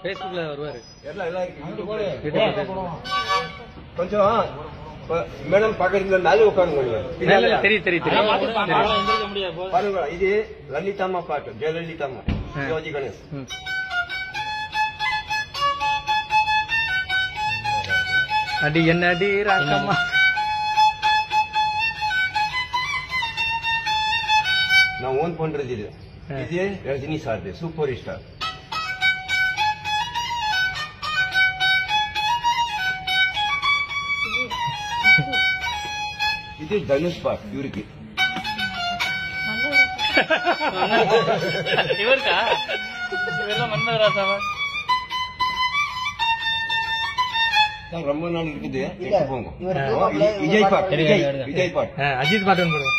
பேஸ்புக்ல வருவாரு. கொஞ்சம் மேடம் பாக்குறீங்களா? மேலே உட்காருங்க. தெரியும் பாருங்க. இது லலிதாமா பாட்டு, ஜெயலலிதாமா, சிவாஜி கணேஷ். அடி என்ன அடி ராக்கம்மா. நான் ஓன் பண்றது இது. இது ரஜினி சார், சூப்பர் ஸ்டார். இது தனுஷ் பாட் இவருக்கு. இவருக்கா? இவரெல்லாம் மன்மதராசாவா? ரொம்ப நாள் இருக்குது. போங்க. விஜய் பாட், விஜய் பாட், அஜித் பாட்டு போடுங்க.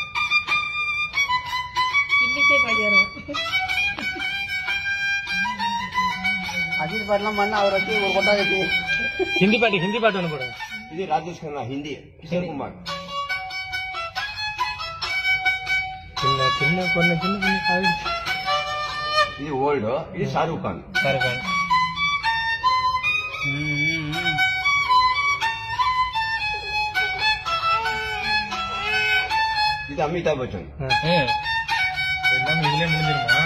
அஜித் பாட்டுலாம் பண்ண அவர் வச்சு ஒரு கொட்டா வச்சு ஹிந்தி பாட்டு ஒன்று போடுங்க. இது ராஜேஷ் கண்ணா, ஹிந்தி. கிஷோர் குமார். சின்ன பொண்ணு இது ஓல்டு. இது ஷாருக் கான். இது அமிதாப் பச்சன். எல்லாமே இதுலயே முடிஞ்சிருமா?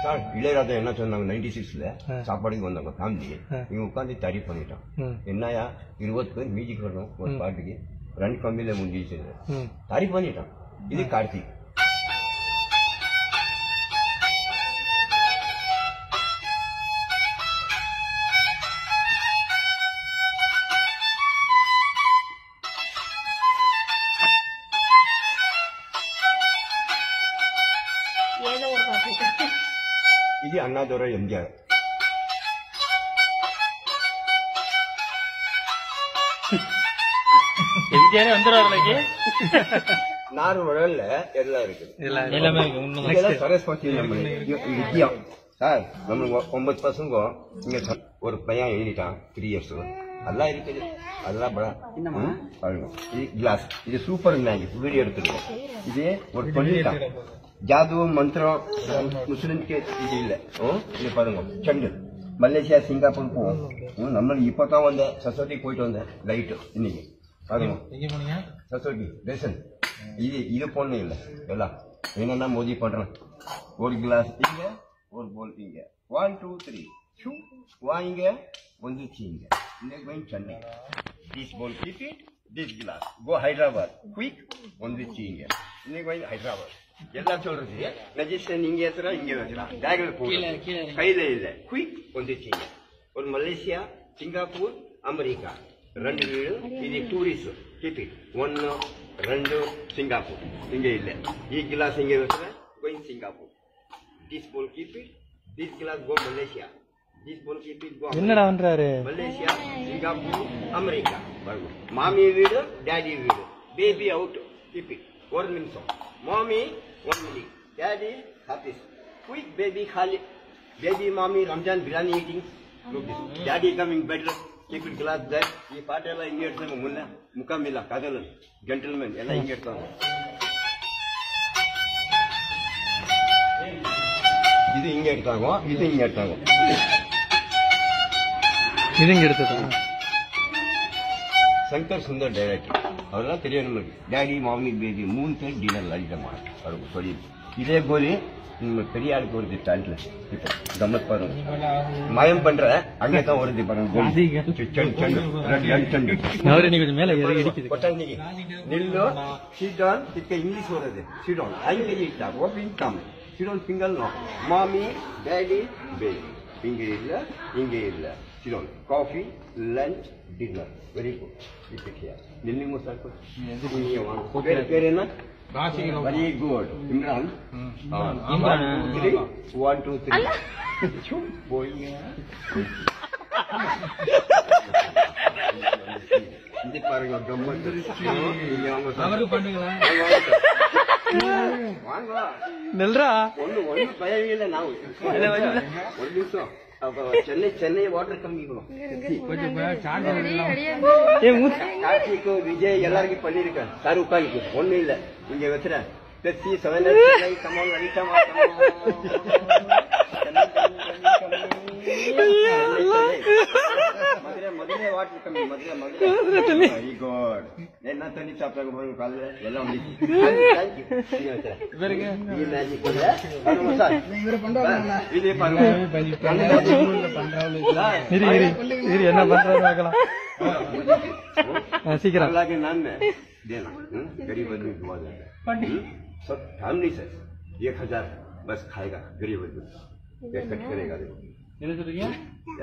சார் இளையராஜா என்ன சொன்னாங்க? 96ல சாப்பாடுக்கு வந்தாங்க ஃபேமிலி. இவங்க உட்காந்து தரி பண்ணிட்டான். என்னயா 20 பேர் மியூசிக் வரணும் ஒரு பாட்டுக்கு, 2 கம்பியில முடிஞ்சிச்சு. தரி பண்ணிட்டான். இது கார்த்திக். இது அண்ணாதுரை, எம்ஜிஆர். எம்ஜிஆரே வந்துடுவாரு. நார் வழல எல்லாம் இருக்குது. எல்லாமே இருக்கு. சரஸ்வதி வித்யம் சார். நம்ம 9 பசங்க இங்க ஒரு பையன் எழுதிட்டான் 3 இயர்ஸ். அதெல்லாம் இருக்குது. அதெல்லாம் பாருங்க. இது கிளாஸ். இது சூப்பர் மேஜிக். வீடியோ எடுத்துருக்கோம். இது ஒரு பண்ணிட்டான். ஜாது மந்திரம் முஸ்லிம்க்கு இது இல்ல. இது பாருங்க. செண்டு மலேசியா சிங்கப்பூர் போவோம். நம்ம இப்பதான் வந்த சரஸ்வதி போயிட்டு வந்தேன் லைட்டு இன்னைக்கு. பாருங்க சரஸ்வதி ரேஷன். இது பொண்ணு இல்ல. எல்லாம் என்னன்னா மோதி பண்றேன். ஒரு கிளாஸ் இங்க, ஒரு போல் இங்க. 1 2 3 வாங்க வந்துச்சு இங்க. இன்னைக்கு Chennai. This ball keep it. This glass go Hyderabad quick வந்துச்சு இங்க. இன்னைக்கு ஹைதராபாத். எல்லாம் சொல்றது ரெஜிஸ்டர் இங்க ஏத்துறா, இங்க வச்சுறா, பேக்ல போகல, கையில இல்ல. குயிக் வந்துச்சு. ஒரு மலேசியா, சிங்கப்பூர், அமெரிக்கா 2 வீடு. இது டூரிஸ்ட். Keep it. 1 2 சிங்கப்பூர் இங்க இல்ல. ಈ கிளாஸ் இங்க வச்சுற going Singapore. This ball keep it. This glass go Malaysia. This ball keep it go. என்னடா பண்றாரு? Malaysia, Singapore, America. மாமி வீடு, டாடி வீடு. Baby out. Keep it. 1 நிமிஷம். Mommy 1 minute. Daddy happy. Quick baby khali. Baby mommy Ramzan biryani eating. Look this. Daddy coming better. Keep it glass there. Ee part ella inge edutanga munna mukamilla kadalan gentleman ella inge edutanga. Idu inge edutanga, idu inge edutanga. Idu inge edutanga. Shankar Sundar director. அதெல்லாம் தெரியும் நமக்கு. Daddy மாமி baby 3 பேர் dinner லலிதமா சொல்லி. இதே போல நம்ம பெரிய ஆளுக்கு வருது டான்ட்ல. இப்போ கம்மத் பாருங்க. மயம் பண்ற அங்கதான் வருது பாருங்க. கொஞ்சம் மேல கொட்டாங்க நில்லோ. சிடான் இதுக்கு இங்கிலீஷ் வருது. சிடான் அங்கே இட்டா ஓபிங் come. Sit down single no. Mommy daddy baby இங்கே இல்ல, இங்கே இல்ல. Sit down coffee lunch dinner. Very good. நில்லுங்க சார். பேர் என்ன? Very good. இம்ரான். 1 2 3 போய் இது பாருங்க. கம்மன் வாங்க நெல்றா. ஒண்ணு பயவே இல்லை. நான் 1 நிமிஷம். சென்னை வாட்டர் கம்பிக்கணும். கார்த்திக்கு விஜய் எல்லாருக்கும் பண்ணிருக்கேன். சார் உட்காந்து ஒண்ணு இல்ல இங்க வச்சுற 50, 7, come on, ready, come on. Madurai water கம்மி மதுரை வெரி குட் என்ன தண்ணி சாப்பிட்டாங்க பாருங்க காலைல எல்லாம் இவரை பண்றாங்க இதே பாருங்க என்ன பண்றாரு பார்க்கலாம் சீக்கிரம் हालांकि नाम में देना गरीब आदमी दुआ देता है सब फैमिली से 1000 बस खाएगा गरीब आदमी कट करेगा என்ன சொல்றீங்க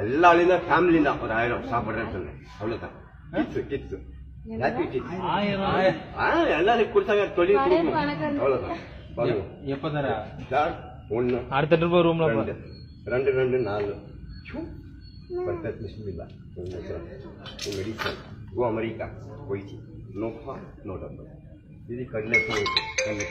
எல்லா ஃபேமிலி தான் ஒரு 1000 சாப்பிடுறேன்னு சொன்னேன் அவ்வளவுதான் கிட்ஸ் ஹாப்பி கிட்ஸ் 1000 எல்லாரும் கொடுத்தாங்க தொழில் கொடுக்கணும் அவ்வளவுதான் பாருங்க எப்ப தர சார் 1 அடுத்த ட்ரிப் ரூம்ல 2 2 4 perfect bismillah America go America wait no fun no double ఇది కళ్ళే పోయి కళ్ళు